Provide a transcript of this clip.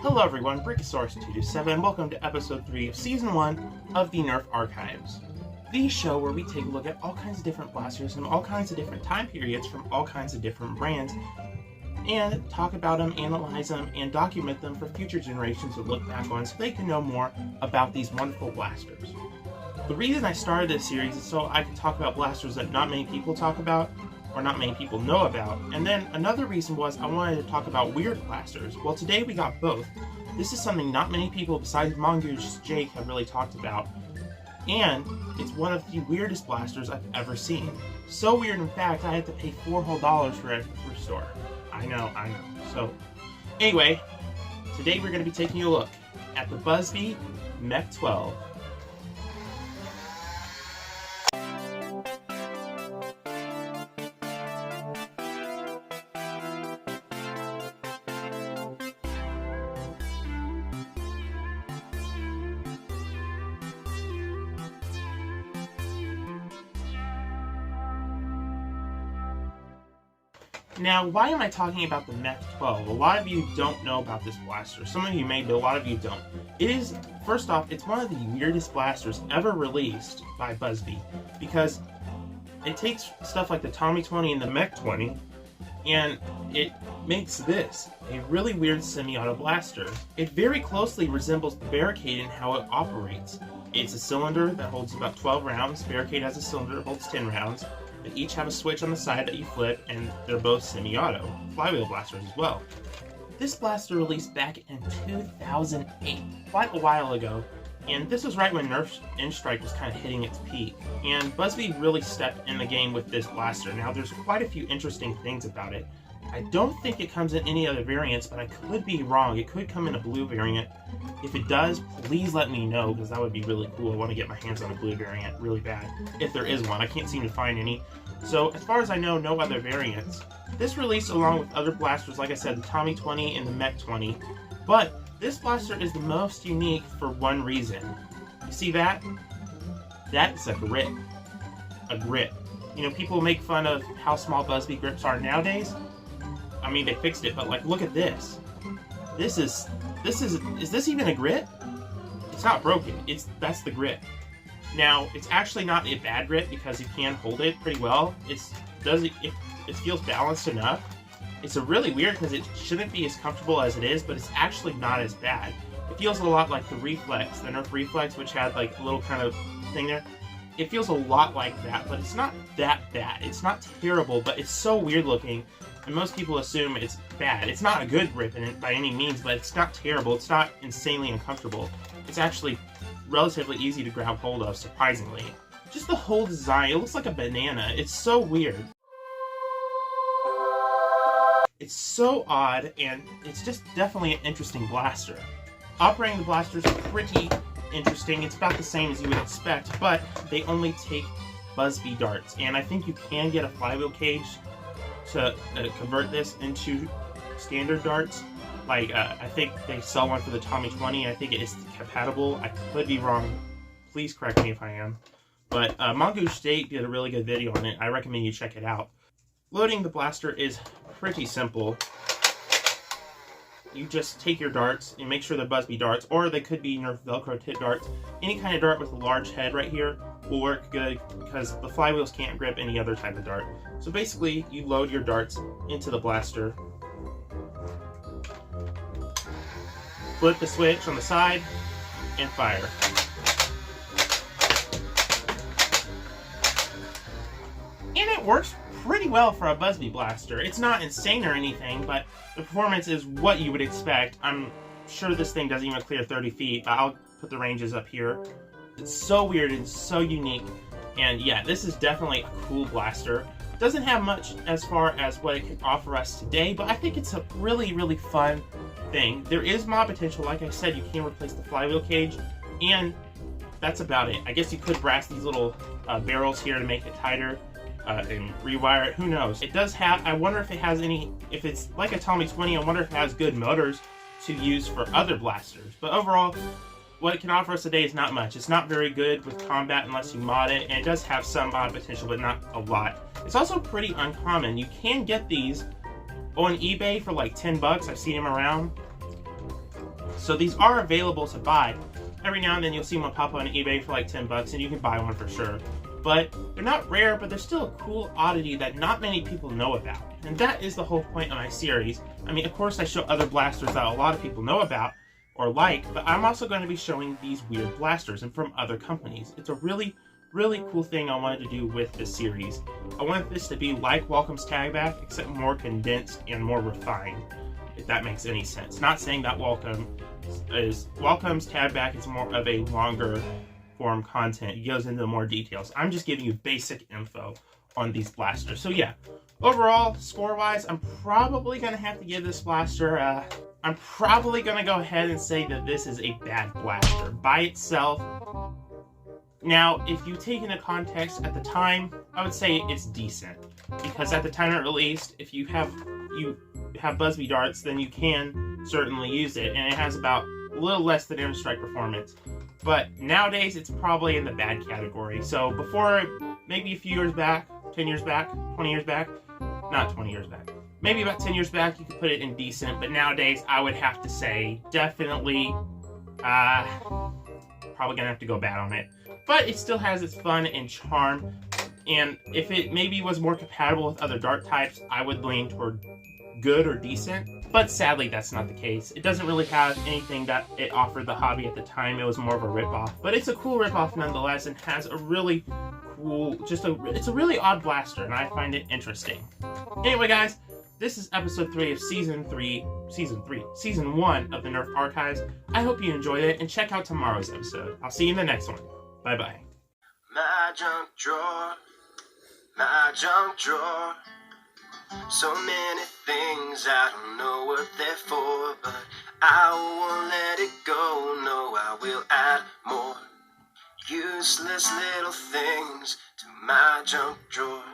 Hello everyone, Brickosaurus227, and welcome to episode 3 of season 1 of the Nerf Archives. The show where we take a look at all kinds of different blasters from all kinds of different time periods from all kinds of different brands, and talk about them, analyze them, and document them for future generations to look back on so they can know more about these wonderful blasters. The reason I started this series is so I can talk about blasters that not many people talk about, or not many people know about, and then another reason was I wanted to talk about weird blasters. Well, today we got both. This is something not many people besides Mongoose Jake have really talked about, and it's one of the weirdest blasters I've ever seen. So weird, in fact, I had to pay $4 whole for it at the thrift store. I know. So, anyway, today we're going to be taking a look at the Bee Mech 12. Now, why am I talking about the Mech 12? A lot of you don't know about this blaster. Some of you may, but a lot of you don't. It is, first off, it's one of the weirdest blasters ever released by Bee, because it takes stuff like the Tommy 20 and the Mech 20, and it makes this a really weird semi-auto blaster. It very closely resembles the Barricade in how it operates. It's a cylinder that holds about 12 rounds. Barricade has a cylinder that holds 10 rounds. They each have a switch on the side that you flip, and they're both semi-auto, flywheel blasters as well. This blaster released back in 2008, quite a while ago, and this was right when Nerf's N-Strike was kind of hitting its peak, and Bee really stepped in the game with this blaster. Now, there's quite a few interesting things about it. I don't think it comes in any other variants, but I could be wrong. It could come in a blue variant. If it does, please let me know, because that would be really cool. I want to get my hands on a blue variant really bad, if there is one. I can't seem to find any. So, as far as I know, no other variants. This released along with other blasters, like I said, the Tommy 20 and the Mech 20. But this blaster is the most unique for one reason. You see that? That's a grip. A grip. You know, people make fun of how small Bee grips are nowadays. I mean, they fixed it, but like, look at this. Is this even a grip? It's not broken. That's the grip. Now, it's actually not a bad grip because you can hold it pretty well. It feels balanced enough. It's a really weird because it shouldn't be as comfortable as it is, but it's actually not as bad. It feels a lot like the Reflex, the Nerf Reflex, which had like a little kind of thing there. It feels a lot like that, but it's not that bad. It's not terrible, but it's so weird looking, and most people assume it's bad. It's not a good grip in it by any means, but it's not terrible. It's not insanely uncomfortable. It's actually relatively easy to grab hold of, surprisingly. Just the whole design, it looks like a banana. It's so weird. It's so odd, and it's just definitely an interesting blaster. Operating the blaster is pretty interesting. It's about the same as you would expect, but they only take Bee darts, and I think you can get a flywheel cage to convert this into standard darts. Like, I think they sell one for the Tommy 20. I think it is compatible. I could be wrong. Please correct me if I am. But Mongoose Jake did a really good video on it. I recommend you check it out. Loading the blaster is pretty simple. You just take your darts and make sure they're Bee darts, or they could be Nerf Velcro tip darts. Any kind of dart with a large head right here will work good because the flywheels can't grip any other type of dart. So basically, you load your darts into the blaster, flip the switch on the side, and fire. And it works pretty well for a Bee blaster. It's not insane or anything, but the performance is what you would expect. I'm sure this thing doesn't even clear 30 feet, but I'll put the ranges up here. It's so weird and so unique, and yeah, this is definitely a cool blaster. Doesn't have much as far as what it can offer us today, but I think it's a really, really fun thing. There is mod potential. Like I said, you can replace the flywheel cage, and that's about it. I guess you could brass these little barrels here to make it tighter and rewire it. Who knows? It does have, I wonder if it has any, if it's like a Tommy 20, I wonder if it has good motors to use for other blasters. But overall, what it can offer us today is not much. It's not very good with combat unless you mod it, and it does have some mod potential, but not a lot. It's also pretty uncommon. You can get these on eBay for like 10 bucks. I've seen them around. So these are available to buy. Every now and then you'll see one pop on eBay for like 10 bucks and you can buy one for sure. But they're not rare, but they're still a cool oddity that not many people know about. And that is the whole point of my series. I mean, of course I show other blasters that a lot of people know about or like, but I'm also going to be showing these weird blasters and from other companies. It's a really cool thing I wanted to do with this series. I wanted this to be like Welcome's Tag Back, except more condensed and more refined, if that makes any sense. Not saying that Welcome's Tag Back is more of a longer form content. It goes into more details. I'm just giving you basic info on these blasters. So yeah, overall, score-wise, I'm probably going to have to give this blaster I'm probably going to go ahead and say that this is a bad blaster by itself. Now, if you take into context at the time, I would say it's decent. Because at the time it released, if you have Buzz-Bee darts, then you can certainly use it. And it has about a little less than air strike performance. But nowadays, it's probably in the bad category. So before, maybe a few years back, 10 years back, 20 years back, not 20 years back. Maybe about 10 years back, you could put it in decent. But nowadays, I would have to say definitely, probably gonna have to go bad on it. But it still has its fun and charm, and if it maybe was more compatible with other dart types, I would lean toward good or decent, but sadly that's not the case. It doesn't really have anything that it offered the hobby at the time. It was more of a ripoff, but it's a cool ripoff nonetheless, and has a really cool, it's a really odd blaster, and I find it interesting. Anyway guys, this is episode 3 of season 1 of the Nerf Archives. I hope you enjoyed it, and check out tomorrow's episode. I'll see you in the next one. Bye-bye. My junk drawer, my junk drawer. So many things, I don't know what they're for, but I won't let it go, no, I will add more useless little things to my junk drawer.